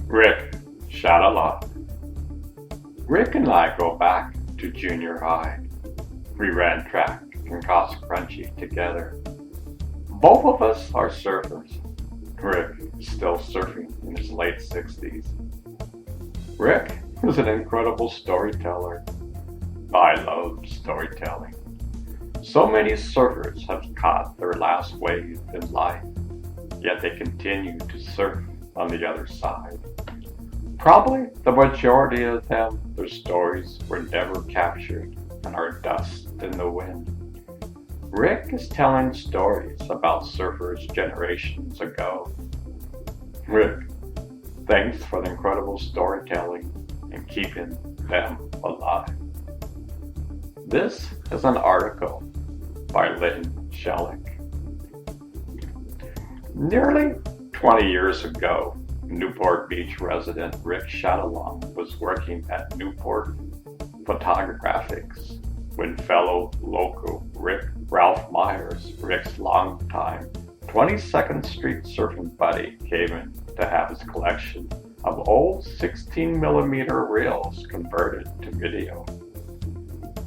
Rick shot a lot. Rick and I go back to junior high. We ran track and cross crunchy together. Both of us are surfers. Rick is still surfing in his late 60s. Rick is an incredible storyteller. I love storytelling. So many surfers have caught their last wave in life, yet they continue to surf on the other side. Probably the majority of them, their stories were never captured and are dust in the wind. Rick is telling stories about surfers generations ago. Rick, thanks for the incredible storytelling and keeping them alive. This is an article by Lynn Shellick. Nearly 20 years ago, Newport Beach resident Rick Chatillion was working at Newport Photographics when fellow local Ralph Myers, Rick's longtime 22nd Street surfing buddy, came in to have his collection of old 16mm reels converted to video.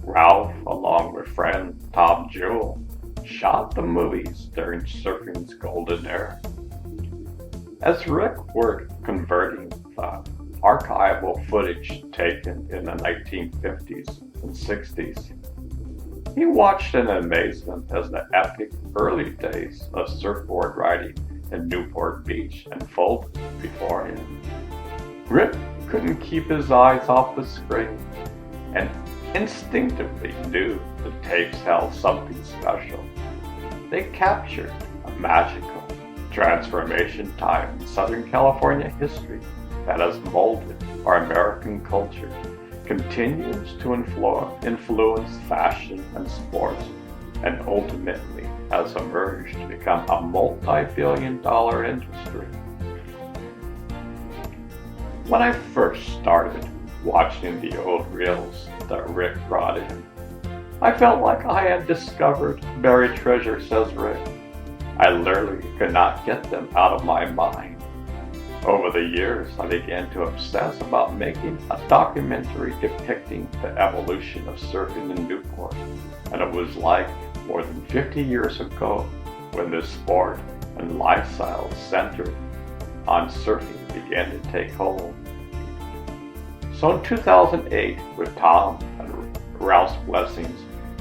Ralph, along with friend Tom Jewell, shot the movies during surfing's golden era. As Rick worked converting the archival footage taken in the 1950s and 60s, he watched in amazement as the epic early days of surfboard riding in Newport Beach unfolded before him. Rick couldn't keep his eyes off the screen and instinctively knew the tapes held something special. They captured a magical transformation time in Southern California history that has molded our American culture, continues to influence fashion and sports, and ultimately has emerged to become a multi-billion-dollar industry. When I first started watching the old reels that Rick brought in, I felt like I had discovered buried treasure, says Rick. I literally could not get them out of my mind. Over the years, I began to obsess about making a documentary depicting the evolution of surfing in Newport, and it was like more than 50 years ago when this sport and lifestyle centered on surfing began to take hold. So in 2008, with Tom and Ralph's blessings,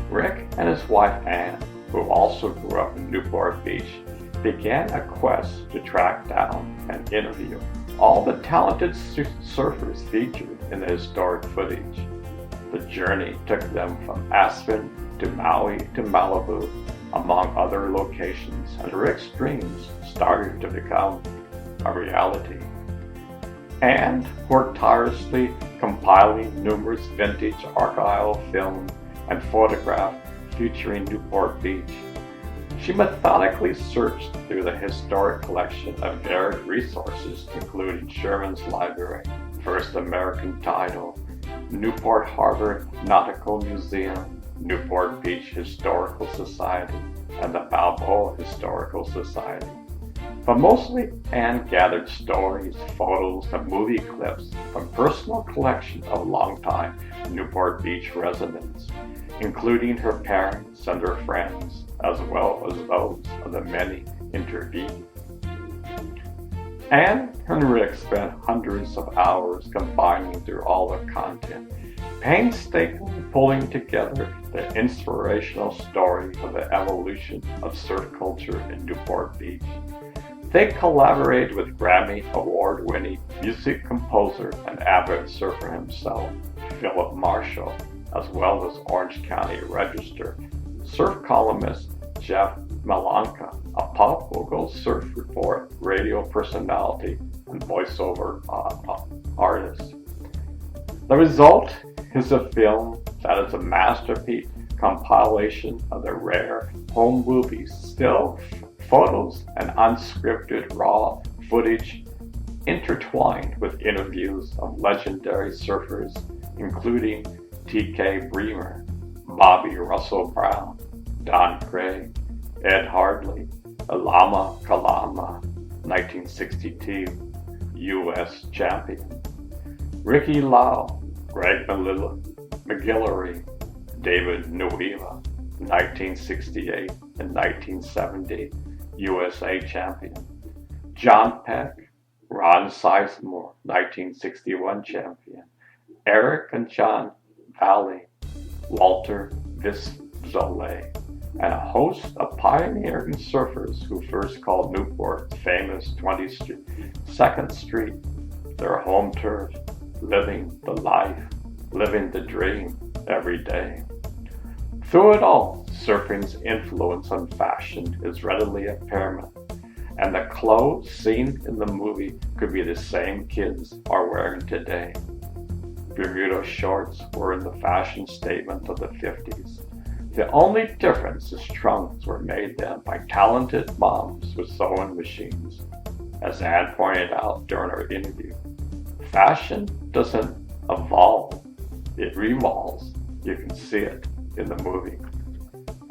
Rick and his wife Ann, who also grew up in Newport Beach, began a quest to track down and interview all the talented surfers featured in the historic footage. The journey took them from Aspen to Maui to Malibu, among other locations, and Rick's dreams started to become a reality. And worked tirelessly compiling numerous vintage archival film and photographs featuring Newport Beach. She methodically searched through the historic collection of varied resources, including Sherman's Library, First American Title, Newport Harbor Nautical Museum, Newport Beach Historical Society, and the Balboa Historical Society. But mostly, Anne gathered stories, photos, and movie clips from personal collection of longtime Newport Beach residents, including her parents and her friends, as well as those of the many interviewed. Anne and Rick spent hundreds of hours combining through all the content, painstakingly pulling together the inspirational story of the evolution of surf culture in Newport Beach. They collaborated with Grammy Award-winning music composer and avid surfer himself, Philip Marshall, as well as Orange County Register surf columnist Jeff Malanka, a pop local surf report radio personality and voiceover artist. The result is a film that is a masterpiece compilation of the rare home movies, still photos, and unscripted raw footage intertwined with interviews of legendary surfers, including T.K. Bremer, Bobby Russell Brown, Don Craig, Ed Hardley, Alama Kalama, 1962, U.S. champion. Ricky Lau, Greg McGillivray, David Nuuhiwa, 1968 and 1970 USA champion. John Peck, Ron Sizemore, 1961 champion. Eric and John Valley, Walter Viszolet, and a host of pioneering surfers who first called Newport's famous 22nd Street their home turf, living the life, living the dream every day. Through it all, surfing's influence on fashion is readily apparent, and the clothes seen in the movie could be the same kids are wearing today. Bermuda shorts were in the fashion statement of the 50s. The only difference is trunks were made then by talented moms with sewing machines. As Anne pointed out during our interview, fashion doesn't evolve, it revolves. You can see it in the movie.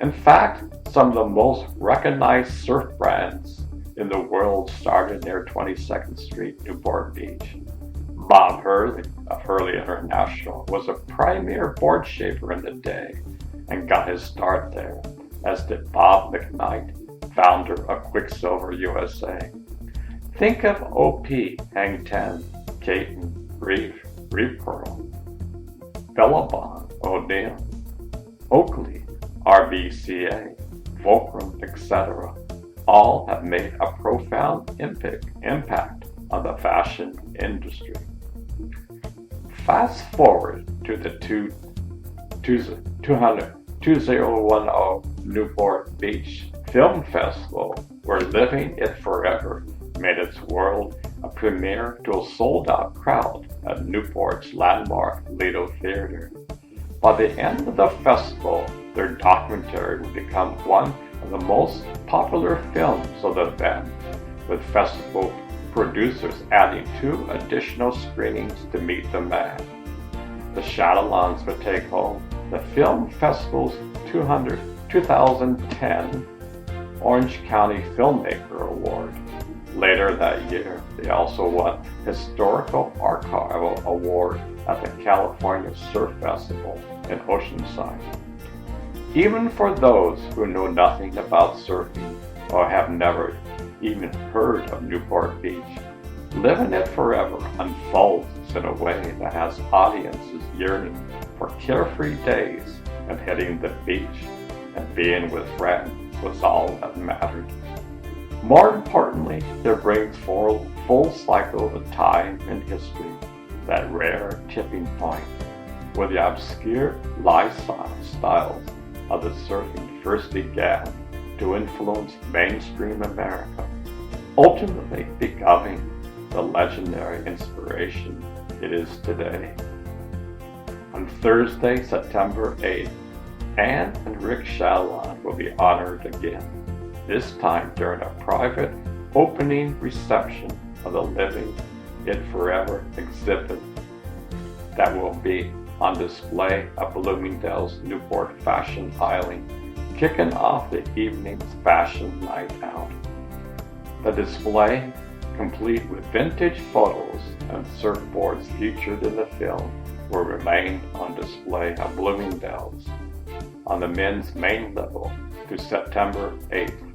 In fact, some of the most recognized surf brands in the world started near 22nd Street, Newport Beach. Bob Hurley of Hurley International was a premier board shaper in the day and got his start there, as did Bob McKnight, founder of Quicksilver USA. Think of OP, Hang Ten, Caton, Reef Pearl, Billabong, O'Neill, Oakley, RBCA, Fulcrum, etc. All have made a profound impact on the fashion industry. Fast forward to the 2010 Newport Beach Film Festival, where Living It Forever made its world a premiere to a sold-out crowd at Newport's landmark Lido Theater. By the end of the festival, their documentary would become one of the most popular films of the event, with festival producers adding 2 additional screenings to meet the man. The Chatillions would take home the Film Festival's 2010 Orange County Filmmaker Award. Later that year, they also won Historical Archival Award at the California Surf Festival in Oceanside. Even for those who know nothing about surfing or have never even heard of Newport Beach, Living It Forever unfolds in a way that has audiences yearning for carefree days and hitting the beach and being with friends was all that mattered. More importantly, it brings forward full cycle of time in history, that rare tipping point where the obscure lifestyles of the surfing first began to influence mainstream America, ultimately becoming the legendary inspiration it is today. On Thursday, September 8th, Anne and Rick Chatillion will be honored again, this time during a private opening reception of the Living It Forever exhibit that will be on display at Bloomingdale's Newport Fashion Island, kicking off the evening's fashion night out. The display, complete with vintage photos and surfboards featured in the film, will remain on display at Bloomingdale's on the men's main level through September 8th.